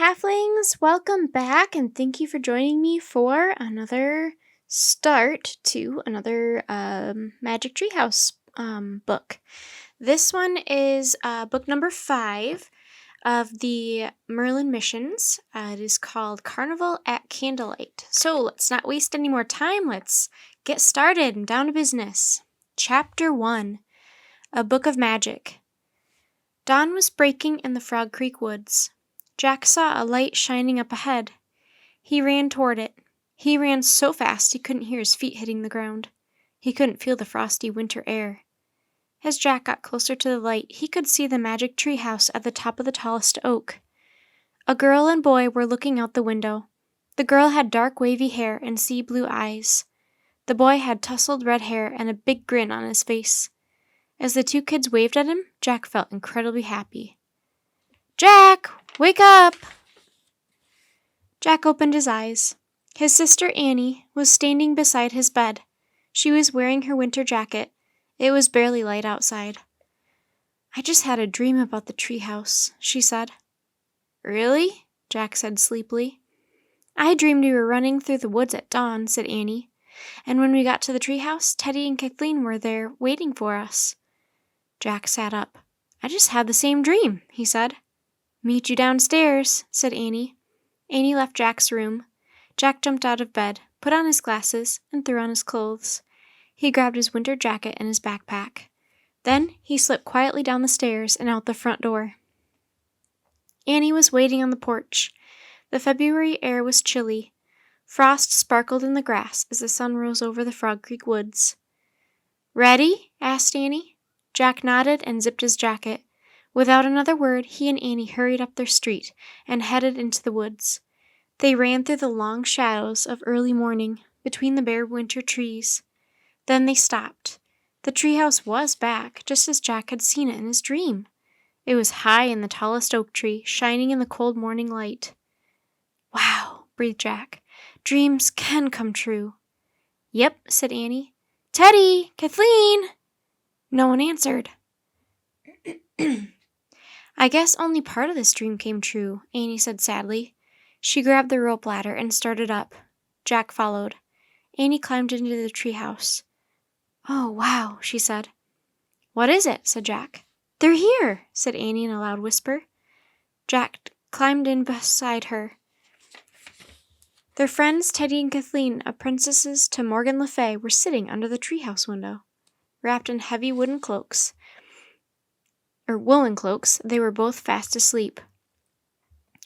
halflings, welcome back and thank you for joining me for another start to another Magic Treehouse book. This one is book number 5 of the Merlin missions. It is called Carnival at Candlelight. So let's not waste any more time. Let's get started and down to business. Chapter 1, A Book of Magic. Dawn was breaking in the Frog Creek woods. Jack saw a light shining up ahead. He ran toward it. He ran so fast he couldn't hear his feet hitting the ground. He couldn't feel the frosty winter air. As Jack got closer to the light, he could see the magic tree house at the top of the tallest oak. A girl and boy were looking out the window. The girl had dark wavy hair and sea blue eyes. The boy had tousled red hair and a big grin on his face. As the two kids waved at him, Jack felt incredibly happy. "Jack, wake up!" Jack opened his eyes. His sister Annie was standing beside his bed. She was wearing her winter jacket. It was barely light outside. "I just had a dream about the treehouse," she said. "Really?" Jack said sleepily. "I dreamed we were running through the woods at dawn," said Annie. "And when we got to the treehouse, Teddy and Kathleen were there waiting for us." Jack sat up. "I just had the same dream," he said. "Meet you downstairs," said Annie. Annie left Jack's room. Jack jumped out of bed, put on his glasses, and threw on his clothes. He grabbed his winter jacket and his backpack. Then he slipped quietly down the stairs and out the front door. Annie was waiting on the porch. The February air was chilly. Frost sparkled in the grass as the sun rose over the Frog Creek woods. "Ready?" asked Annie. Jack nodded and zipped his jacket. Without another word, he and Annie hurried up their street and headed into the woods. They ran through the long shadows of early morning between the bare winter trees. Then they stopped. The treehouse was back, just as Jack had seen it in his dream. It was high in the tallest oak tree, shining in the cold morning light. "Wow," breathed Jack. "Dreams can come true." "Yep," said Annie. "Teddy! Kathleen!" No one answered. "I guess only part of this dream came true," Annie said sadly. She grabbed the rope ladder and started up. Jack followed. Annie climbed into the treehouse. "Oh, wow," she said. "What is it?" said Jack. "They're here," said Annie in a loud whisper. Jack climbed in beside her. Their friends Teddy and Kathleen, apprentices to Morgan Le Fay, were sitting under the treehouse window. Wrapped in heavy woolen cloaks, they were both fast asleep.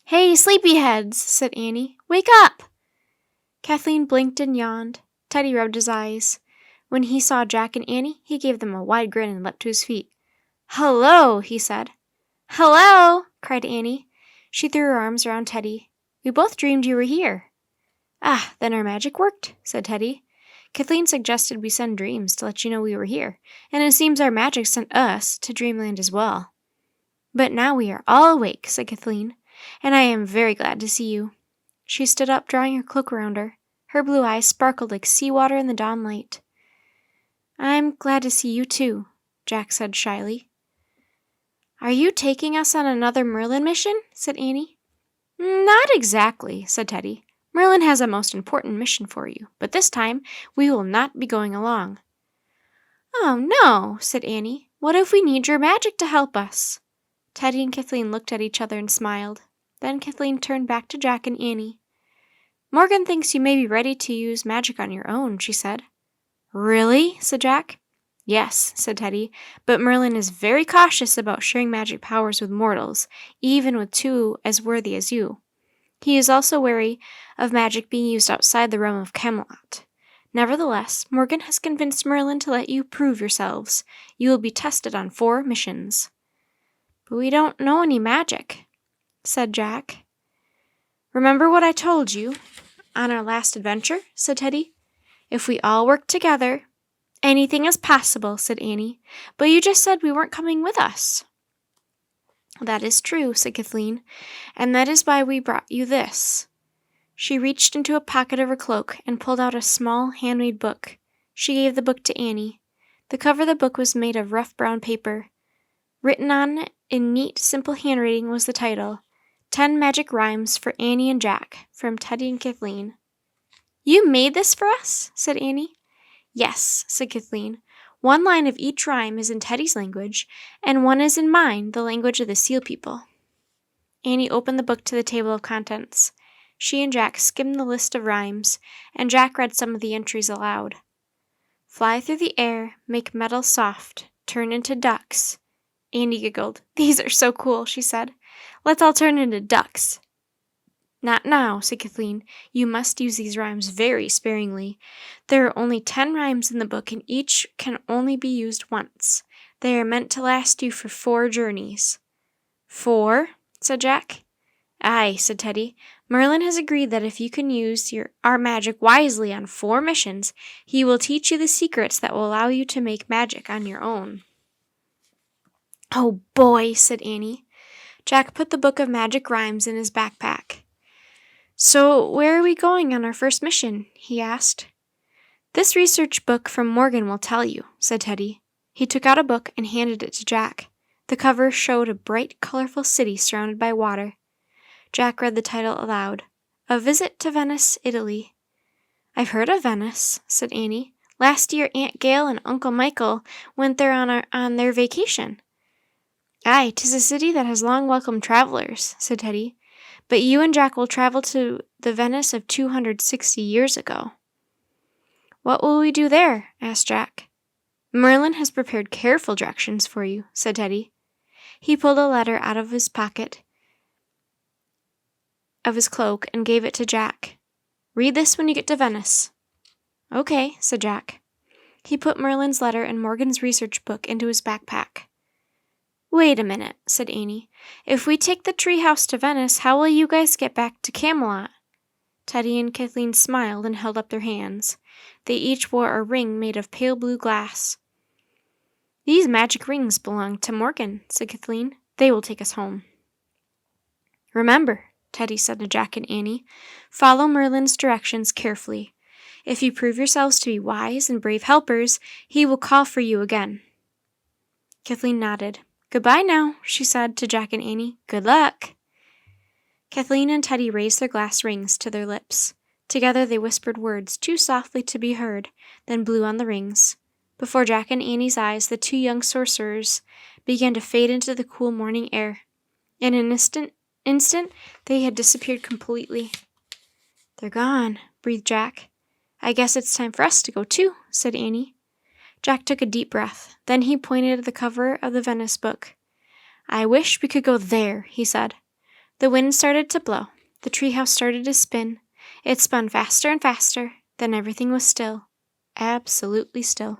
"Hey, sleepyheads," said Annie. "Wake up!" Kathleen blinked and yawned. Teddy rubbed his eyes. When he saw Jack and Annie, he gave them a wide grin and leapt to his feet. "Hello," he said. "Hello," cried Annie. She threw her arms around Teddy. "We both dreamed you were here." "Ah, then our magic worked," said Teddy. "Kathleen suggested we send dreams to let you know we were here, and it seems our magic sent us to Dreamland as well." "But now we are all awake," said Kathleen, "and I am very glad to see you." She stood up, drawing her cloak around her. Her blue eyes sparkled like seawater in the dawn light. "I'm glad to see you too," Jack said shyly. "Are you taking us on another Merlin mission?" said Annie. "Not exactly," said Teddy. "Merlin has a most important mission for you, but this time we will not be going along." "Oh, no," said Annie. "What if we need your magic to help us?" Teddy and Kathleen looked at each other and smiled. Then Kathleen turned back to Jack and Annie. "Morgan thinks you may be ready to use magic on your own," she said. "Really?" said Jack. "Yes," said Teddy, "but Merlin is very cautious about sharing magic powers with mortals, even with two as worthy as you. He is also wary of magic being used outside the realm of Camelot. Nevertheless, Morgan has convinced Merlin to let you prove yourselves. You will be tested on 4 missions." "But we don't know any magic," said Jack. "Remember what I told you on our last adventure?" said Teddy. "If we all work together—" "Anything is possible," said Annie. "But you just said we weren't coming with us." "That is true," said Kathleen, "and that is why we brought you this." She reached into a pocket of her cloak and pulled out a small handmade book. She gave the book to Annie. The cover of the book was made of rough brown paper. Written on it in neat, simple handwriting was the title, 10 Magic Rhymes for Annie and Jack, from Teddy and Kathleen. You made this for us? Said Annie. Yes, said Kathleen. 1 line of each rhyme is in Teddy's language, and 1 is in mine, the language of the Seal People. Annie opened the book to the table of contents. She and Jack skimmed the list of rhymes, and Jack read some of the entries aloud. Fly through the air, make metal soft, turn into ducks. Annie giggled. These are so cool, she said. Let's all turn into ducks. Not now, said Kathleen. You must use these rhymes very sparingly. There are only 10 rhymes in the book, and each can only be used once. They are meant to last you for 4 journeys. 4? Said Jack. Aye, said Teddy. Merlin has agreed that if you can use our magic wisely on 4 missions, he will teach you the secrets that will allow you to make magic on your own. Oh boy, said Annie. Jack put the book of magic rhymes in his backpack. So where are we going on our first mission? He asked. This research book from Morgan will tell you, said Teddy. He took out a book and handed it to Jack. The cover showed a bright, colorful city surrounded by water. Jack read the title aloud. A Visit to Venice, Italy. I've heard of Venice, said Annie. Last year Aunt Gail and Uncle Michael went there on their vacation. Aye, 'tis a city that has long welcomed travelers, said Teddy. But you and Jack will travel to the Venice of 260 years ago. What will we do there? Asked Jack. Merlin has prepared careful directions for you, said Teddy. He pulled a letter out of his pocket of his cloak and gave it to Jack. Read this when you get to Venice. Okay, said Jack. He put Merlin's letter and Morgan's research book into his backpack. Wait a minute, said Annie. If we take the treehouse to Venice, how will you guys get back to Camelot? Teddy and Kathleen smiled and held up their hands. They each wore a ring made of pale blue glass. These magic rings belong to Morgan, said Kathleen. They will take us home. Remember, Teddy said to Jack and Annie, follow Merlin's directions carefully. If you prove yourselves to be wise and brave helpers, he will call for you again. Kathleen nodded. Goodbye now, she said to Jack and Annie. Good luck. Kathleen and Teddy raised their glass rings to their lips. Together they whispered words too softly to be heard, then blew on the rings. Before Jack and Annie's eyes, the 2 young sorcerers began to fade into the cool morning air. In an instant, they had disappeared completely. They're gone, breathed Jack. I guess it's time for us to go too, said Annie. Jack took a deep breath. Then he pointed at the cover of the Venice book. I wish we could go there, he said. The wind started to blow. The treehouse started to spin. It spun faster and faster. Then everything was still. Absolutely still.